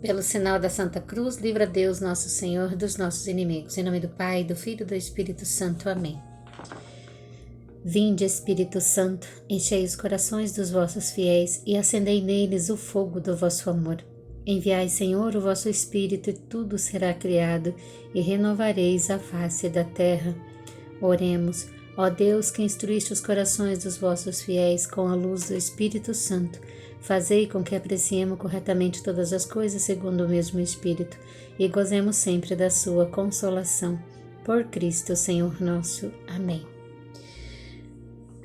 Pelo sinal da Santa Cruz, livra Deus, nosso Senhor, dos nossos inimigos. Em nome do Pai, do Filho e do Espírito Santo. Amém. Vinde, Espírito Santo, enchei os corações dos vossos fiéis e acendei neles o fogo do vosso amor. Enviai, Senhor, o vosso Espírito e tudo será criado e renovareis a face da terra. Oremos. Ó Deus, que instruíste os corações dos vossos fiéis com a luz do Espírito Santo, fazei com que apreciemos corretamente todas as coisas segundo o mesmo Espírito e gozemos sempre da sua consolação. Por Cristo, Senhor nosso. Amém.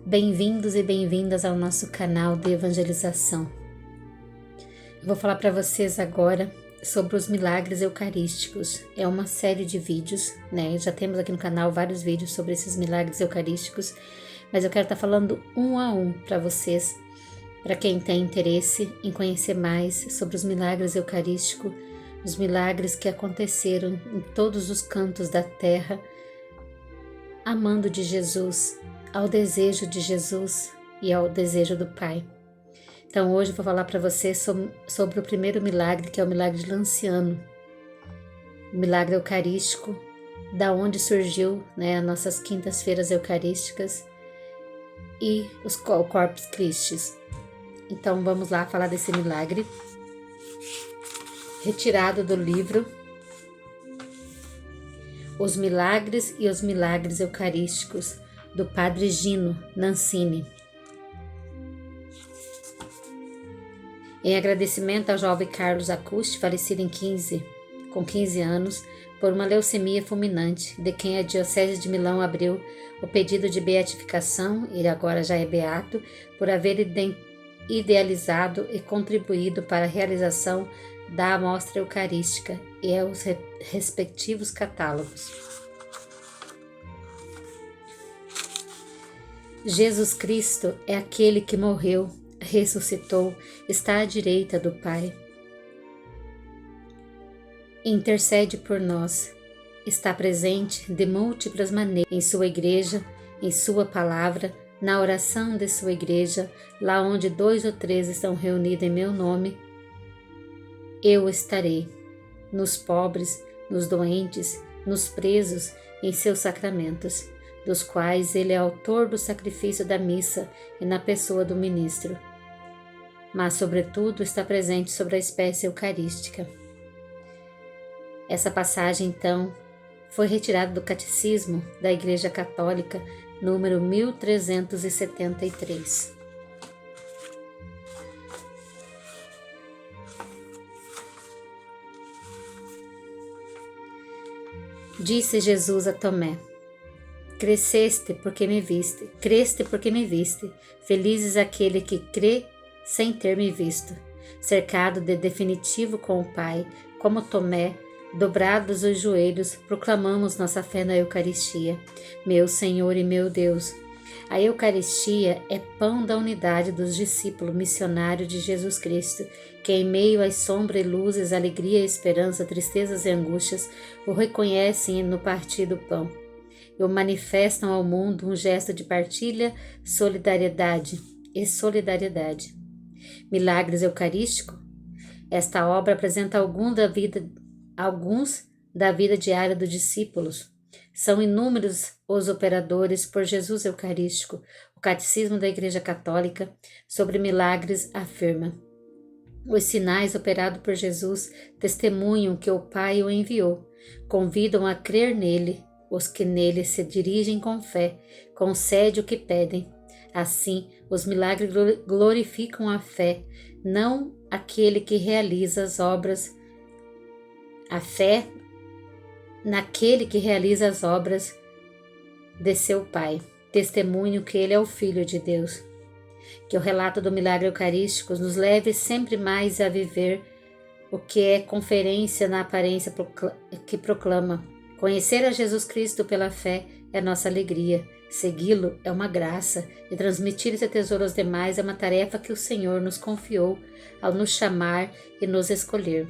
Bem-vindos e bem-vindas ao nosso canal de evangelização. Eu vou falar para vocês agora sobre os milagres eucarísticos. É uma série de vídeos, né? Já temos aqui no canal vários vídeos sobre esses milagres eucarísticos, mas eu quero estar falando um a um para vocês, para quem tem interesse em conhecer mais sobre os milagres eucarísticos, os milagres que aconteceram em todos os cantos da terra, amando de Jesus, ao desejo de Jesus e ao desejo do Pai. Então hoje eu vou falar para vocês sobre o primeiro milagre, que é o milagre de Lanciano, o milagre eucarístico, da onde surgiu, né, as nossas quintas-feiras eucarísticas e o Corpus Christi. Então vamos lá falar desse milagre, retirado do livro Os Milagres e os Milagres Eucarísticos, do Padre Gino Nancini. Em agradecimento ao jovem Carlos Acusti, falecido com 15 anos, por uma leucemia fulminante, de quem a Diocese de Milão abriu o pedido de beatificação, ele agora já é beato, por haver idealizado e contribuído para a realização da amostra eucarística e aos respectivos catálogos. Jesus Cristo é aquele que morreu, ressuscitou, está à direita do Pai. Intercede por nós. Está presente de múltiplas maneiras em sua igreja, em sua palavra, na oração de sua igreja, lá onde 2 ou 3 estão reunidos em meu nome, eu estarei. Nos pobres, nos doentes, nos presos, em seus sacramentos, dos quais ele é autor do sacrifício da missa e na pessoa do ministro. Mas, sobretudo, está presente sobre a espécie eucarística. Essa passagem, então, foi retirada do Catecismo da Igreja Católica, número 1373. Disse Jesus a Tomé: creste porque me viste, felizes aquele que crê sem ter me visto. Cercado de definitivo com o Pai, como Tomé, dobrados os joelhos, proclamamos nossa fé na Eucaristia. Meu Senhor e meu Deus, a Eucaristia é pão da unidade dos discípulos missionários de Jesus Cristo, que em meio às sombras e luzes, alegria e esperança, tristezas e angústias, o reconhecem no partir do pão e o manifestam ao mundo um gesto de partilha, solidariedade. Milagres eucarísticos. Esta obra apresenta alguns da vida diária dos discípulos. São inúmeros os operadores por Jesus Eucarístico. O Catecismo da Igreja Católica sobre milagres afirma: os sinais operados por Jesus testemunham que o Pai o enviou, convidam a crer nele. Os que nele se dirigem com fé, concede o que pedem. Assim, os milagres glorificam a fé, não aquele que realiza as obras. A fé naquele que realiza as obras de seu Pai. Testemunho que ele é o Filho de Deus. Que o relato do milagre eucarístico nos leve sempre mais a viver o que é conferência na aparência que proclama. Conhecer a Jesus Cristo pela fé é nossa alegria, segui-lo é uma graça e transmitir esse tesouro aos demais é uma tarefa que o Senhor nos confiou ao nos chamar e nos escolher.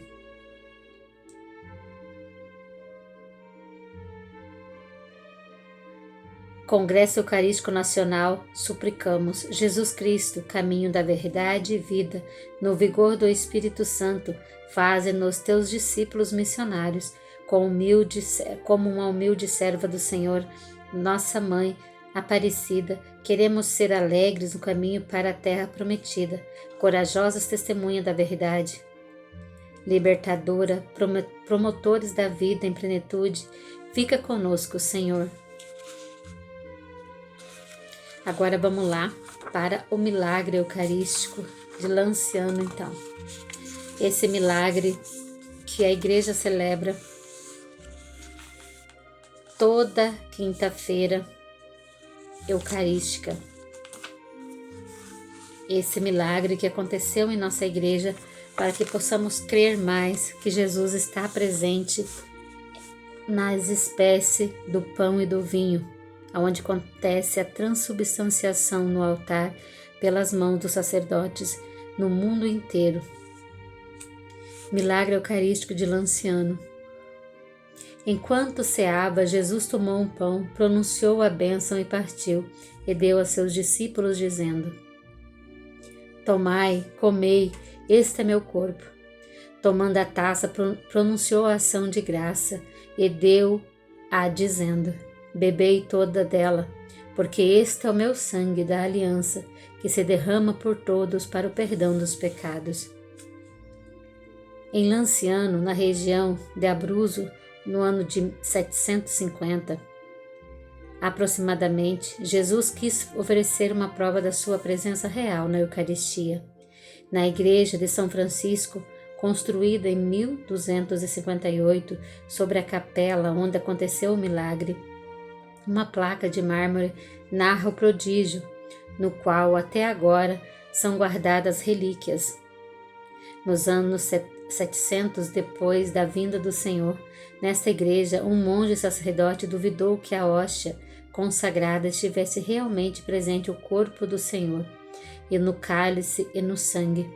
Congresso Eucarístico Nacional, suplicamos, Jesus Cristo, caminho da verdade e vida, no vigor do Espírito Santo, faze-nos teus discípulos missionários, como uma humilde serva do Senhor, nossa Mãe Aparecida, queremos ser alegres no caminho para a terra prometida, corajosas testemunhas da verdade. Libertadora, promotores da vida em plenitude, fica conosco, Senhor. Agora vamos lá para o milagre eucarístico de Lanciano, então. Esse milagre que a igreja celebra toda quinta-feira eucarística. Esse milagre que aconteceu em nossa igreja para que possamos crer mais que Jesus está presente nas espécies do pão e do vinho, onde acontece a transubstanciação no altar pelas mãos dos sacerdotes no mundo inteiro. Milagre Eucarístico de Lanciano. Enquanto ceava, Jesus tomou um pão, pronunciou a bênção e partiu, e deu a seus discípulos, dizendo: Tomai, comei, este é meu corpo. Tomando a taça, pronunciou a ação de graça, e deu-a, dizendo: Bebei toda dela, porque este é o meu sangue da aliança, que se derrama por todos para o perdão dos pecados. Em Lanciano, na região de Abruzzo, no ano de 750, aproximadamente, Jesus quis oferecer uma prova da sua presença real na Eucaristia. Na igreja de São Francisco, construída em 1258, sobre a capela onde aconteceu o milagre, uma placa de mármore narra o prodígio, no qual até agora são guardadas relíquias. Nos anos 700 depois da vinda do Senhor, nesta igreja, um monge sacerdote duvidou que a hóstia consagrada estivesse realmente presente o corpo do Senhor, e no cálice e no sangue.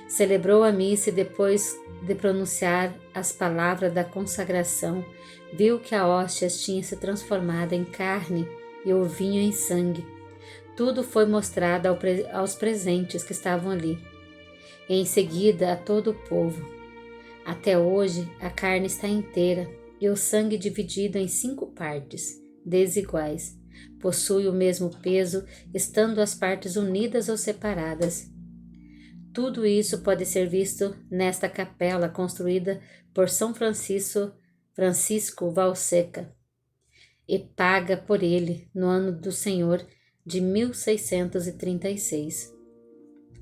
Celebrou a missa e depois de pronunciar as palavras da consagração, viu que a hóstia tinha se transformado em carne e o vinho em sangue. Tudo foi mostrado aos presentes que estavam ali, e em seguida a todo o povo. Até hoje a carne está inteira e o sangue dividido em 5 partes, desiguais. Possui o mesmo peso, estando as partes unidas ou separadas. Tudo isso pode ser visto nesta capela construída por São Francisco Valseca e paga por ele no ano do Senhor de 1636.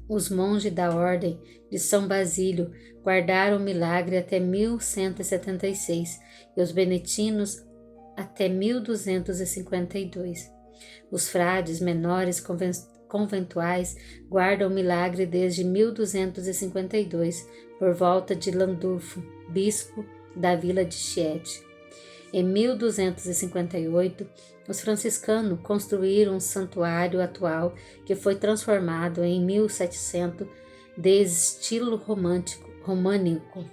Os monges da Ordem de São Basílio guardaram o milagre até 1176 e os beneditinos até 1252. Os frades menores conventuais guardam o milagre desde 1252, por volta de Landulfo, bispo da vila de Chieti. Em 1258, os franciscanos construíram um santuário atual que foi transformado em 1700 de estilo românico,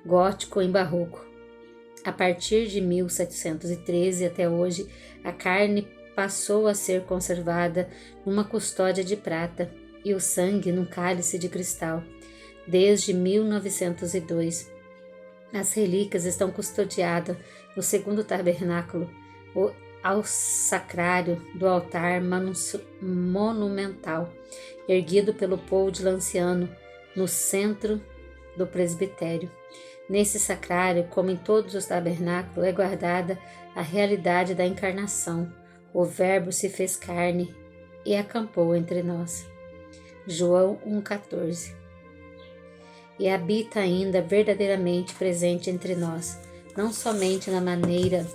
gótico em barroco. A partir de 1713 até hoje, a carne passou a ser conservada numa custódia de prata e o sangue num cálice de cristal. Desde 1902, as relíquias estão custodiadas no segundo tabernáculo, ao sacrário do altar monumental, erguido pelo povo de Lanciano, no centro do presbitério. Nesse sacrário, como em todos os tabernáculos, é guardada a realidade da encarnação. O Verbo se fez carne e acampou entre nós. João 1,14. E habita ainda verdadeiramente presente entre nós, não somente na maneira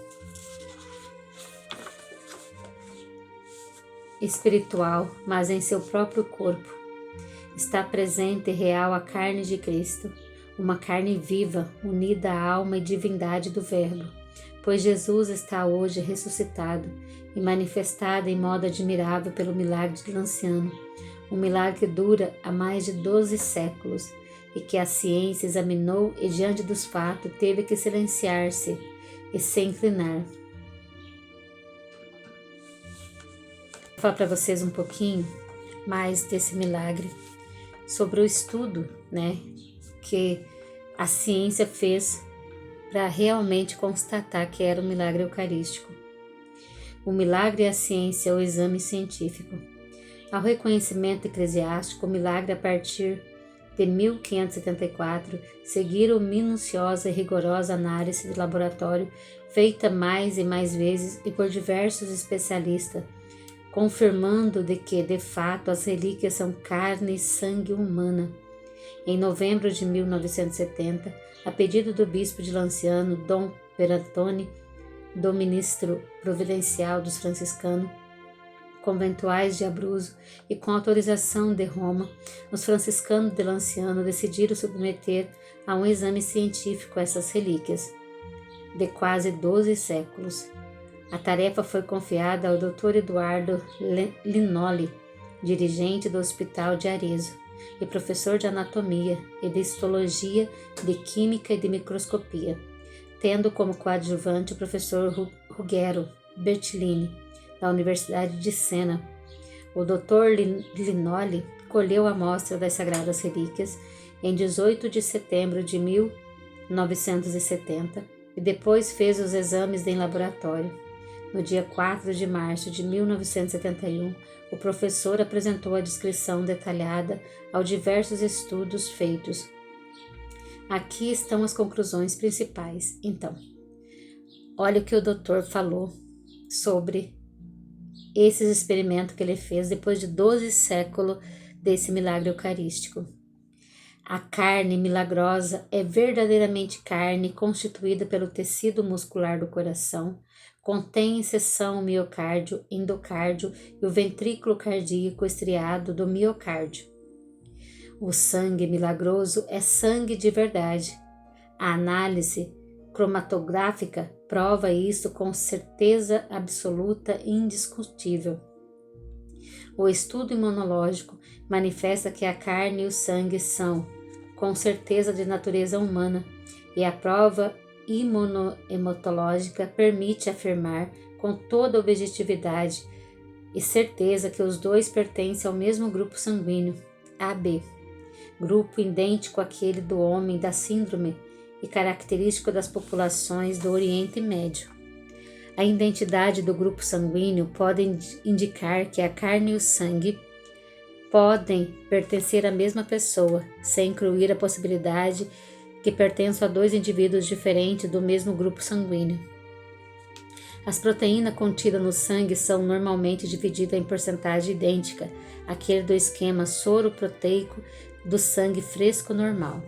espiritual, mas em seu próprio corpo. Está presente e real a carne de Cristo, uma carne viva, unida à alma e divindade do Verbo, pois Jesus está hoje ressuscitado e manifestado em modo admirável pelo milagre de Lanciano, um milagre que dura há mais de 12 séculos e que a ciência examinou e diante dos fatos teve que silenciar-se e se inclinar. Vou falar para vocês um pouquinho mais desse milagre, sobre o estudo, né, que a ciência fez para realmente constatar que era um milagre eucarístico. O milagre é a ciência, o exame científico. Ao reconhecimento eclesiástico, o milagre a partir de 1574 seguiram minuciosa e rigorosa análise de laboratório feita mais e mais vezes e por diversos especialistas, confirmando de que, de fato, as relíquias são carne e sangue humana. Em novembro de 1970, a pedido do bispo de Lanciano, Dom Perantoni, do ministro providencial dos franciscanos conventuais de Abruzzo e com autorização de Roma, os franciscanos de Lanciano decidiram submeter a um exame científico essas relíquias de quase 12 séculos. A tarefa foi confiada ao Dr. Eduardo Linoli, dirigente do Hospital de Arezzo e professor de anatomia e de histologia, de química e de microscopia, tendo como coadjuvante o professor Ruggero Bertolini, da Universidade de Siena. O Dr. Linoli colheu a amostra das Sagradas Relíquias em 18 de setembro de 1970 e depois fez os exames em laboratório. No dia 4 de março de 1971, o professor apresentou a descrição detalhada aos diversos estudos feitos. Aqui estão as conclusões principais. Então, olha o que o doutor falou sobre esses experimentos que ele fez depois de 12 séculos desse milagre eucarístico. A carne milagrosa é verdadeiramente carne constituída pelo tecido muscular do coração, contém em seção o miocárdio, endocárdio e o ventrículo cardíaco estriado do miocárdio. O sangue milagroso é sangue de verdade. A análise cromatográfica prova isso com certeza absoluta e indiscutível. O estudo imunológico manifesta que a carne e o sangue são, com certeza, de natureza humana, e a prova imunohematológica permite afirmar com toda objetividade e certeza que os dois pertencem ao mesmo grupo sanguíneo, AB, grupo idêntico àquele do homem da síndrome e característico das populações do Oriente Médio. A identidade do grupo sanguíneo pode indicar que a carne e o sangue podem pertencer à mesma pessoa, sem incluir a possibilidade que pertençam a dois indivíduos diferentes do mesmo grupo sanguíneo. As proteínas contidas no sangue são normalmente divididas em porcentagem idêntica àquele do esquema soro-proteico do sangue fresco normal.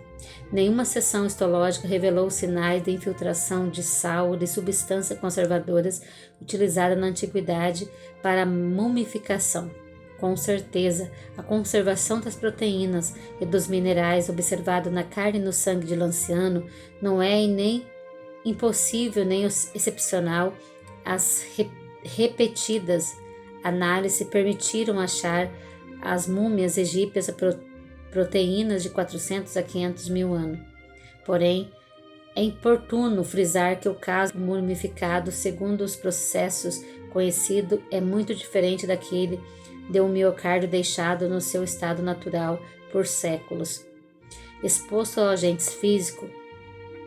Nenhuma seção histológica revelou sinais de infiltração de sal ou de substâncias conservadoras utilizadas na antiguidade para a mumificação. Com certeza, a conservação das proteínas e dos minerais observado na carne e no sangue de Lanciano não é nem impossível nem excepcional. As repetidas análises permitiram achar as múmias egípcias proteínas de 400 a 500 mil anos. Porém, é importuno frisar que o caso mumificado, segundo os processos conhecidos, é muito diferente daquele de um miocárdio deixado no seu estado natural por séculos. Exposto a agentes físicos,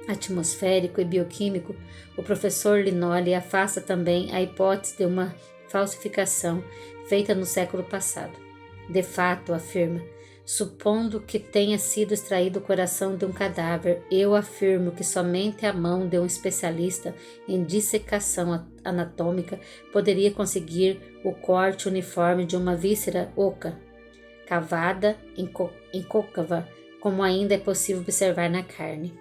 atmosférico e bioquímico, o professor Linoli afasta também a hipótese de uma falsificação feita no século passado. De fato, afirma, supondo que tenha sido extraído o coração de um cadáver, eu afirmo que somente a mão de um especialista em dissecação anatômica poderia conseguir o corte uniforme de uma víscera oca, cavada em côncava, como ainda é possível observar na carne.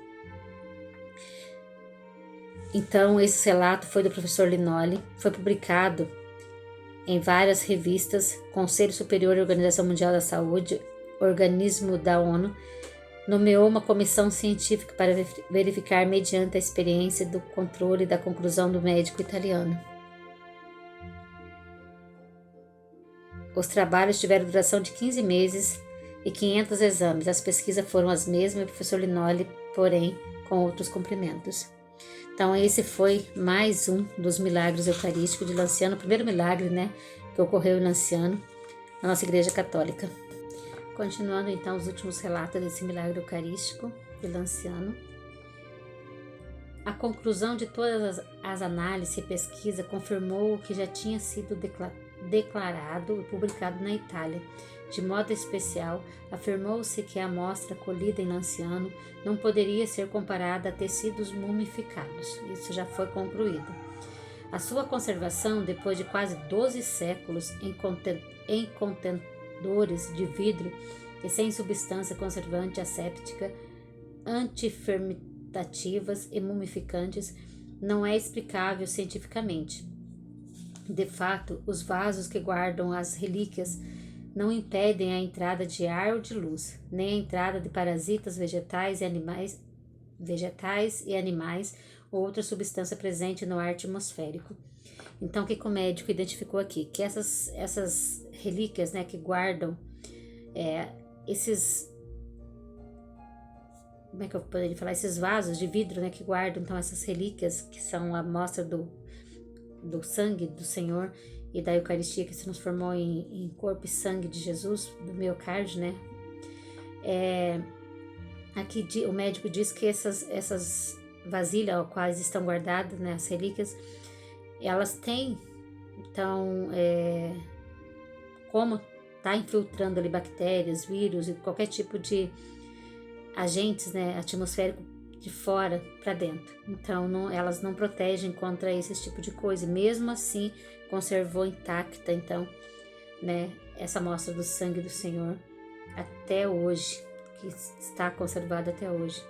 Então, esse relato foi do professor Linoli, foi publicado em várias revistas. Conselho Superior da Organização Mundial da Saúde, organismo da ONU, nomeou uma comissão científica para verificar mediante a experiência do controle da conclusão do médico italiano. Os trabalhos tiveram duração de 15 meses e 500 exames. As pesquisas foram as mesmas e o professor Linoli, porém, com outros complementos. Então, esse foi mais um dos milagres eucarísticos de Lanciano, o primeiro milagre, que ocorreu em Lanciano, na nossa Igreja Católica. Continuando então os últimos relatos desse milagre eucarístico de Lanciano. A conclusão de todas as análises e pesquisa confirmou o que já tinha sido declarado e publicado na Itália. De modo especial, afirmou-se que a amostra colhida em Lanciano não poderia ser comparada a tecidos mumificados. Isso já foi concluído. A sua conservação, depois de quase 12 séculos em contentores de vidro e sem substância conservante asséptica, antifermentativas e mumificantes, não é explicável cientificamente. De fato, os vasos que guardam as relíquias não impedem a entrada de ar ou de luz, nem a entrada de parasitas vegetais e animais ou outra substância presente no ar atmosférico. Então, o que o médico identificou aqui? Que essas relíquias, né, que guardam esses... Como é que eu poderia falar? Esses vasos de vidro, né, que guardam então essas relíquias, que são a amostra do sangue do Senhor e da Eucaristia, que se transformou em corpo e sangue de Jesus, do miocárdio, né? Aqui o médico diz que essas vasilhas ao quais estão guardadas, né, as relíquias, elas têm, então, como está infiltrando ali bactérias, vírus e qualquer tipo de agentes, né, atmosférico de fora para dentro. Então, elas não protegem contra esse tipo de coisa. E mesmo assim, conservou intacta, então, né, essa amostra do sangue do Senhor até hoje, que está conservada até hoje.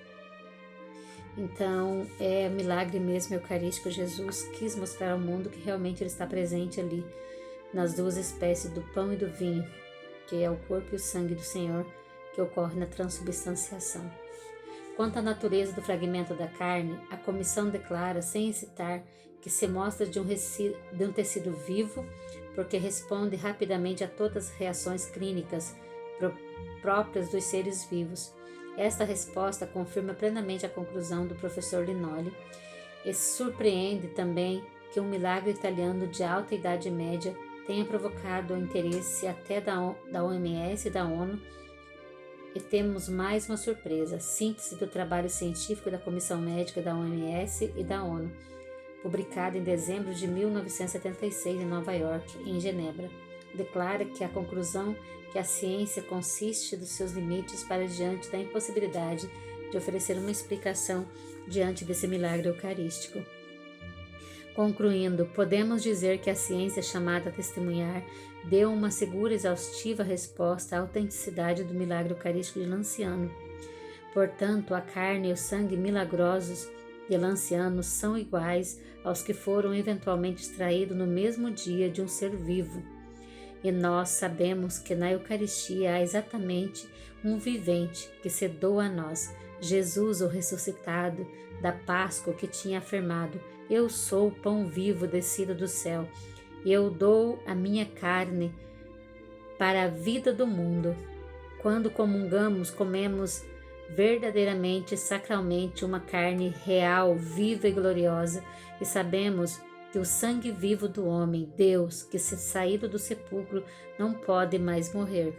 Então, é milagre mesmo eucarístico. Jesus quis mostrar ao mundo que realmente Ele está presente ali nas duas espécies do pão e do vinho, que é o corpo e o sangue do Senhor, que ocorre na transubstanciação. Quanto à natureza do fragmento da carne, a comissão declara, sem hesitar, que se mostra de um tecido vivo, porque responde rapidamente a todas as reações clínicas próprias dos seres vivos. Esta resposta confirma plenamente a conclusão do professor Linoli e surpreende também que um milagre italiano de alta Idade Média tenha provocado o interesse até da OMS e da ONU. E temos mais uma surpresa: síntese do trabalho científico da Comissão Médica da OMS e da ONU, publicada em dezembro de 1976 em Nova York e em Genebra, declara que a conclusão que a ciência consiste dos seus limites para diante da impossibilidade de oferecer uma explicação diante desse milagre eucarístico. Concluindo, podemos dizer que a ciência chamada a testemunhar deu uma segura e exaustiva resposta à autenticidade do milagre eucarístico de Lanciano. Portanto, a carne e o sangue milagrosos de Lanciano são iguais aos que foram eventualmente extraídos no mesmo dia de um ser vivo. E nós sabemos que na Eucaristia há exatamente um vivente que se doa a nós, Jesus, o ressuscitado, da Páscoa, que tinha afirmado: eu sou o pão vivo descido do céu, e eu dou a minha carne para a vida do mundo. Quando comungamos, comemos verdadeiramente, sacralmente, uma carne real, viva e gloriosa, e sabemos que o sangue vivo do homem, Deus, que se saído do sepulcro, não pode mais morrer.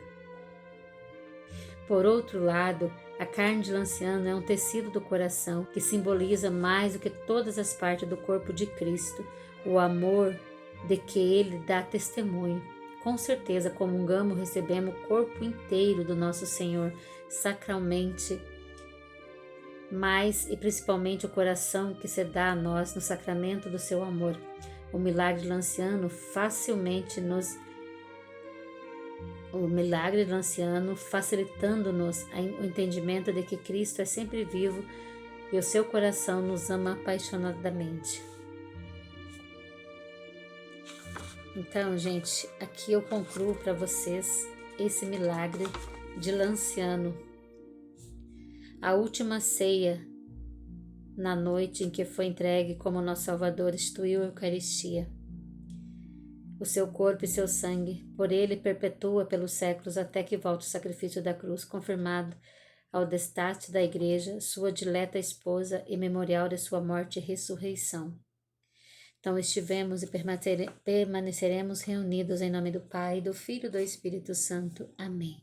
Por outro lado, a carne de Lanciano é um tecido do coração que simboliza mais do que todas as partes do corpo de Cristo, o amor de que ele dá testemunho. Com certeza comungamos, recebemos o corpo inteiro do nosso Senhor sacralmente, mas e principalmente o coração que se dá a nós no sacramento do seu amor. O milagre de Lanciano facilitando-nos o entendimento de que Cristo é sempre vivo e o seu coração nos ama apaixonadamente. Então, gente, aqui eu concluo para vocês esse milagre de Lanciano. A última ceia, na noite em que foi entregue como nosso Salvador, instituiu a Eucaristia. O seu corpo e seu sangue, por ele perpetua pelos séculos até que volte o sacrifício da cruz, confirmado ao destaque da Igreja, sua dileta esposa e memorial de sua morte e ressurreição. Então estivemos e permaneceremos reunidos em nome do Pai, do Filho e do Espírito Santo. Amém.